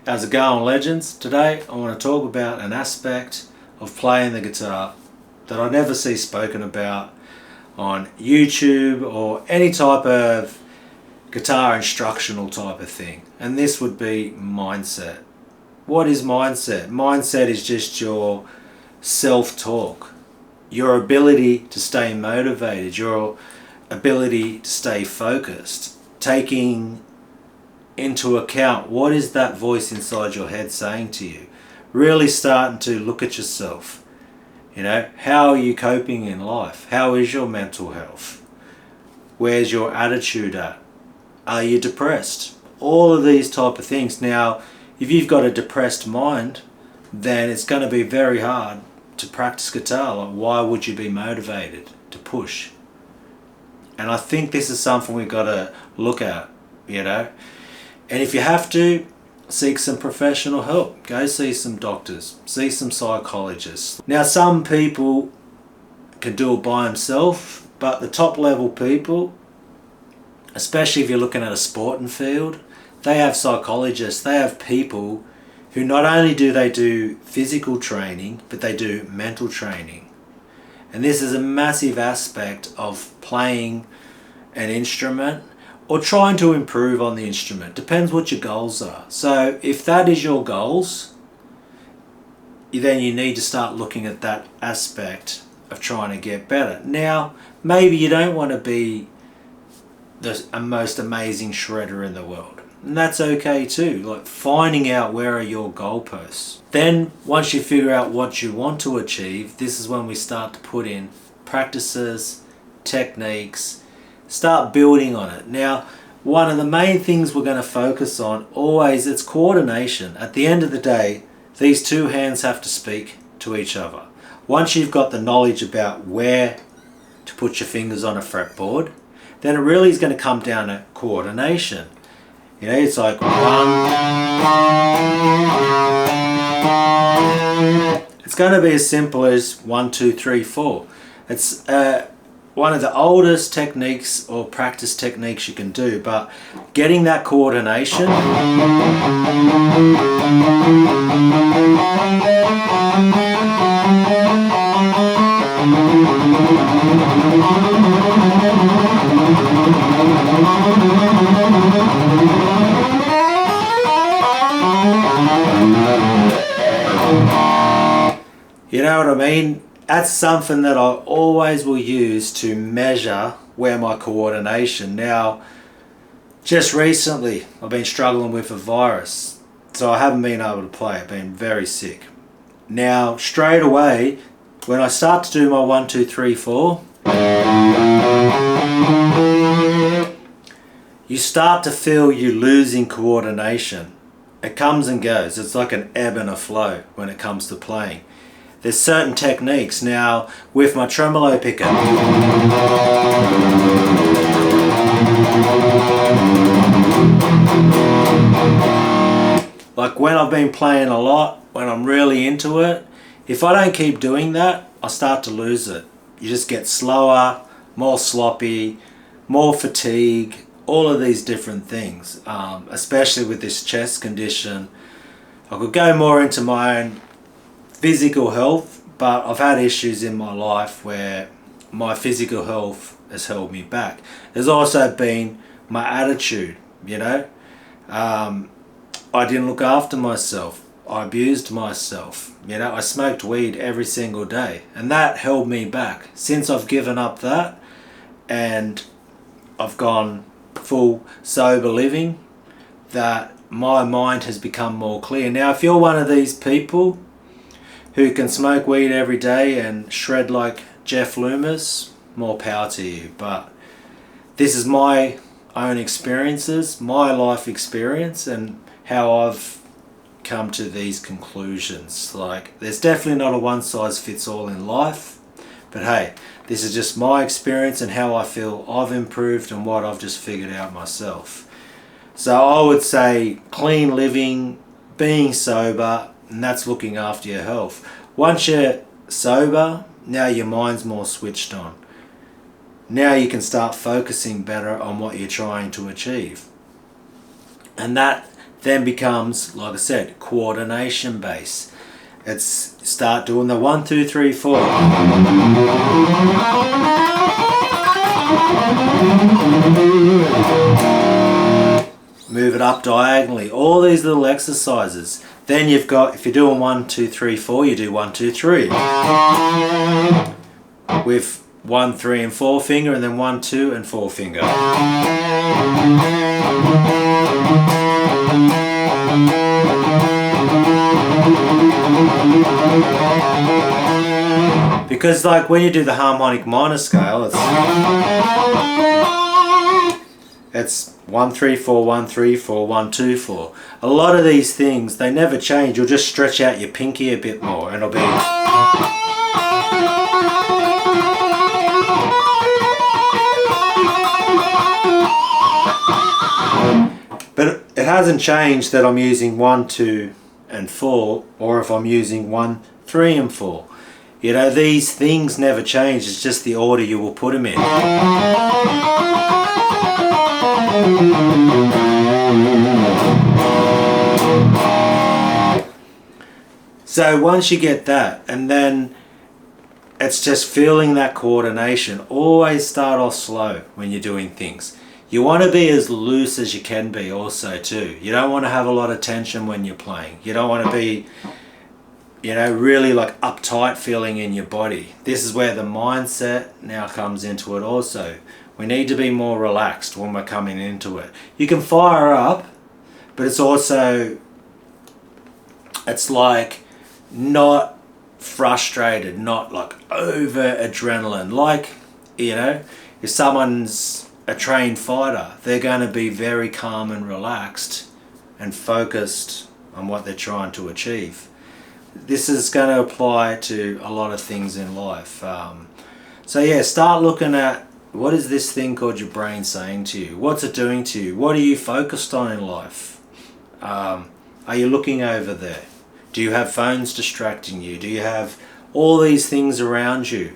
How's it going, legends? Today I want to talk about an aspect of playing the guitar that I never see spoken about on YouTube or any type of guitar instructional type of thing, and this would be mindset. What is mindset? Mindset is just your self-talk, your ability to stay motivated, your ability to stay focused, taking into account what is that voice inside your head saying to you. Really starting to look at yourself. How are you coping in life? How is your mental health? Where's your attitude at? Are you depressed? All of these type of things. Now, if you've got a depressed mind, then it's going to be very hard to practice guitar. Like, why would you be motivated to push? And I think this is something we've got to look at, And if you have to, seek some professional help. Go see some doctors, see some psychologists. Now, some people can do it by themselves, but the top level people, especially if you're looking at a sporting field, they have psychologists, they have people who not only do they do physical training, but they do mental training. And this is a massive aspect of playing an instrument or trying to improve on the instrument. Depends what your goals are. So if that is your goals, then you need to start looking at that aspect of trying to get better. Now, maybe you don't want to be the most amazing shredder in the world, and that's okay too. Like, finding out where are your goalposts. Then once you figure out what you want to achieve, this is when we start to put in practices, techniques, start building on it. Now, one of the main things we're going to focus on always, it's coordination. At the end of the day, these two hands have to speak to each other. Once you've got the knowledge about where to put your fingers on a fretboard, then it really is going to come down to coordination. It's like it's going to be as simple as 1, 2, 3, 4. It's one of the oldest techniques or practice techniques you can do, but getting that coordination you know what I mean? That's something that I always will use to measure where my coordination. Now, just recently, I've been struggling with a virus, so I haven't been able to play. I've been very sick. Now, straight away, when I start to do my 1, 2, 3, 4, you start to feel you losing coordination. It comes and goes. It's like an ebb and a flow when it comes to playing. There's certain techniques. Now, with my tremolo picker, like when I've been playing a lot, when I'm really into it, if I don't keep doing that, I start to lose it. You just get slower, more sloppy, more fatigue, all of these different things, especially with this chest condition. I could go more into my own physical health, but I've had issues in my life where my physical health has held me back. There's also been my attitude, I didn't look after myself. I abused myself. I smoked weed every single day, and that held me back. Since I've given up that and I've gone full sober living, that my mind has become more clear. Now, if you're one of these people who can smoke weed every day and shred like Jeff Loomis, more power to you. But this is my own experiences, my life experience, and how I've come to these conclusions. Like, there's definitely not a one size fits all in life, but hey, this is just my experience and how I feel I've improved and what I've just figured out myself. So I would say clean living, being sober, and that's looking after your health. Once you're sober, now your mind's more switched on. Now you can start focusing better on what you're trying to achieve. And that then becomes, like I said, coordination based. It's start doing the 1, 2, 3, 4. Move it up diagonally. All these little exercises. Then you've got, if you're doing 1, 2, 3, 4, you do 1, 2, 3. With 1, 3 and 4 finger, and then 1, 2 and 4 finger. Because like when you do the harmonic minor scale, it's 1, 3, 4, 1, 3, 4, 1, 2, 4. A lot of these things, they never change. You'll just stretch out your pinky a bit more and it'll be... But it hasn't changed that I'm using 1, 2 and 4, or if I'm using 1, 3 and 4. You know, these things never change. It's just the order you will put them in. So once you get that, and then it's just feeling that coordination. Always start off slow when you're doing things. You want to be as loose as you can be also too. You don't want to have a lot of tension when you're playing. You don't want to be, you know, really like uptight feeling in your body. This is where the mindset now comes into it also. We need to be more relaxed when we're coming into it. You can fire up, but it's also, it's like not frustrated, not like over adrenaline. Like, you know, if someone's a trained fighter, they're going to be very calm and relaxed and focused on what they're trying to achieve. This is going to apply to a lot of things in life. So yeah, start looking at what is this thing called your brain saying to you? What's it doing to you? What are you focused on in life? Are you looking over there? Do you have phones distracting you? Do you have all these things around you?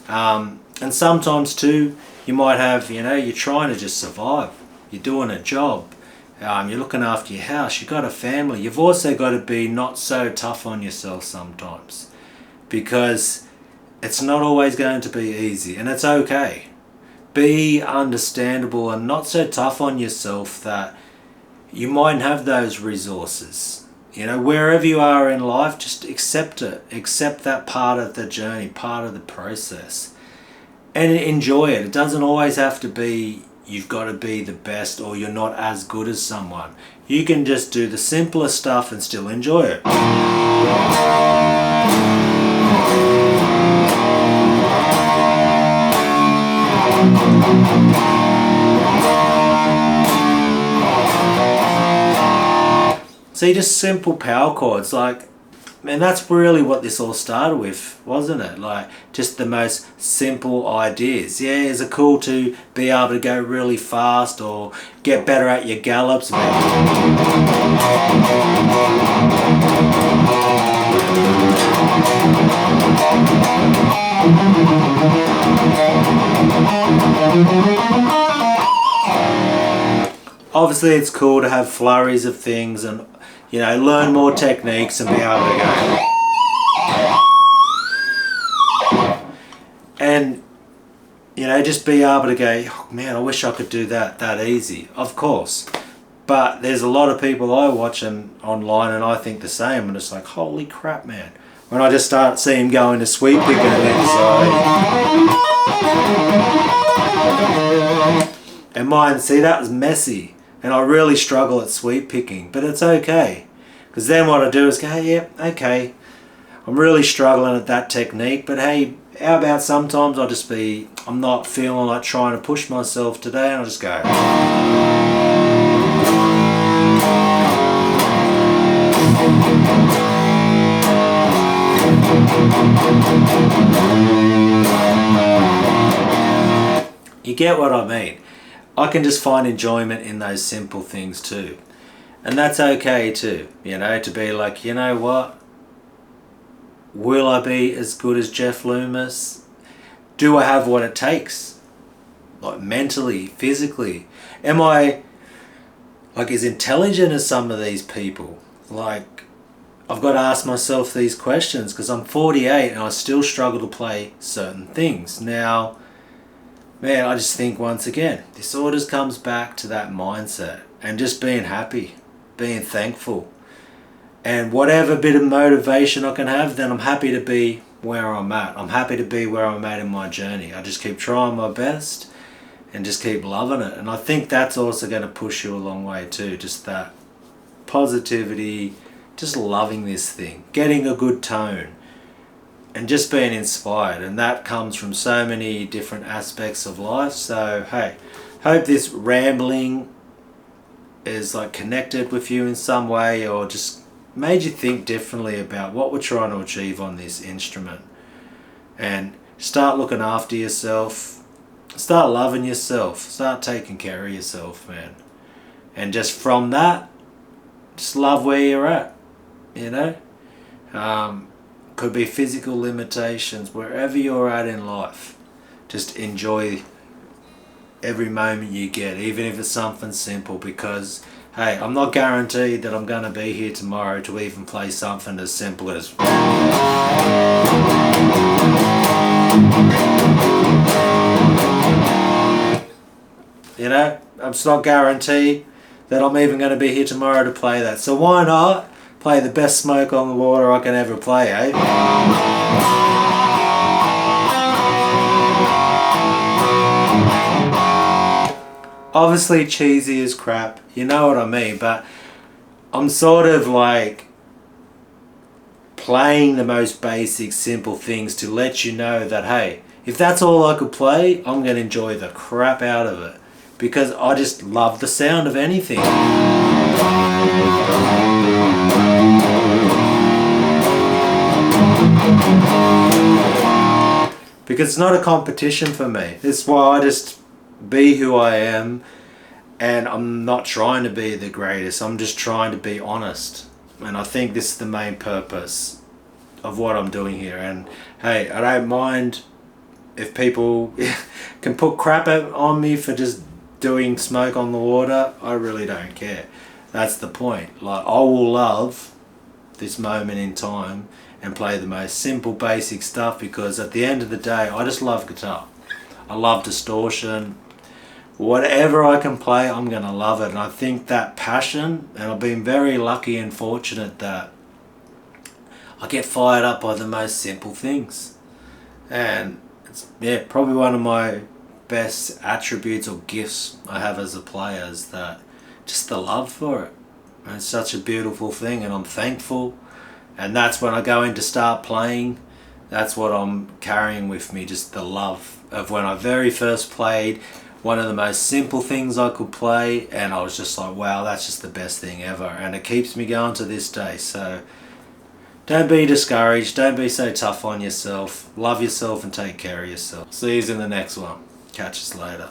And sometimes too, you might have, you know, you're trying to just survive. You're doing a job. You're looking after your house. You've got a family. You've also got to be not so tough on yourself sometimes, because it's not always going to be easy, and it's okay. Be understandable and not so tough on yourself that you mightn't have those resources. You know, wherever you are in life, just accept it. Accept that part of the journey, part of the process. And enjoy it. It doesn't always have to be you've got to be the best or you're not as good as someone. You can just do the simplest stuff and still enjoy it. See, just simple power chords, like, man, that's really what this all started with, wasn't it? Like, just the most simple ideas. Yeah, is it cool to be able to go really fast or get better at your gallops? Obviously, it's cool to have flurries of things and, you know, learn more techniques and be able to go. And, you know, just be able to go, oh, man, I wish I could do that easy. Of course. But there's a lot of people I watch online and I think the same. And it's like, holy crap, man. When I just start seeing them go into sweep picking and mine, see, that was messy. And I really struggle at sweep picking, but it's okay. Because then what I do is go, hey, yeah, okay, I'm really struggling at that technique, but hey, how about sometimes I'm not feeling like trying to push myself today, and I'll just go. You get what I mean? I can just find enjoyment in those simple things too. And that's okay too, you know, to be like, you know what? Will I be as good as Jeff Loomis? Do I have what it takes? Like mentally, physically? Am I, like as intelligent as some of these people. Like, I've got to ask myself these questions because I'm 48 and I still struggle to play certain things. Now, man, I just think once again, this always comes back to that mindset and just being happy, being thankful. And whatever bit of motivation I can have, then I'm happy to be where I'm at. I'm happy to be where I'm at in my journey. I just keep trying my best and just keep loving it. And I think that's also going to push you a long way too. Just that positivity, just loving this thing, getting a good tone, and just being inspired. And that comes from so many different aspects of life. So hey, hope this rambling is like connected with you in some way, or just made you think differently about what we're trying to achieve on this instrument. And start looking after yourself, start loving yourself, start taking care of yourself, man. And just from that, just love where you're at, you know. Could be physical limitations, wherever you're at in life. Just enjoy every moment you get, even if it's something simple, because hey, I'm not guaranteed that I'm going to be here tomorrow to even play something as simple as you know, I'm not guaranteed that I'm even going to be here tomorrow to play that. So why not play the best Smoke on the Water I can ever play, eh? Obviously cheesy as crap, you know what I mean, but I'm sort of like playing the most basic, simple things to let you know that hey, if that's all I could play, I'm going to enjoy the crap out of it, because I just love the sound of anything. Because it's not a competition for me. It's why I just be who I am, and I'm not trying to be the greatest, I'm just trying to be honest. And I think this is the main purpose of what I'm doing here. And hey, I don't mind if people can put crap on me for just doing Smoke on the Water. I really don't care. That's the point. Like, I will love this moment in time and play the most simple basic stuff, because at the end of the day I just love guitar. I love distortion. Whatever I can play, I'm going to love it. And I think that passion, and I've been very lucky and fortunate that I get fired up by the most simple things. And it's probably one of my best attributes or gifts I have as a player, is that just the love for it. And it's such a beautiful thing, and I'm thankful. And that's when I go in to start playing, that's what I'm carrying with me, just the love of when I very first played one of the most simple things I could play, and I was just like, wow, that's just the best thing ever. And it keeps me going to this day. So don't be discouraged, don't be so tough on yourself, love yourself and take care of yourself. See you in the next one. Catch us later.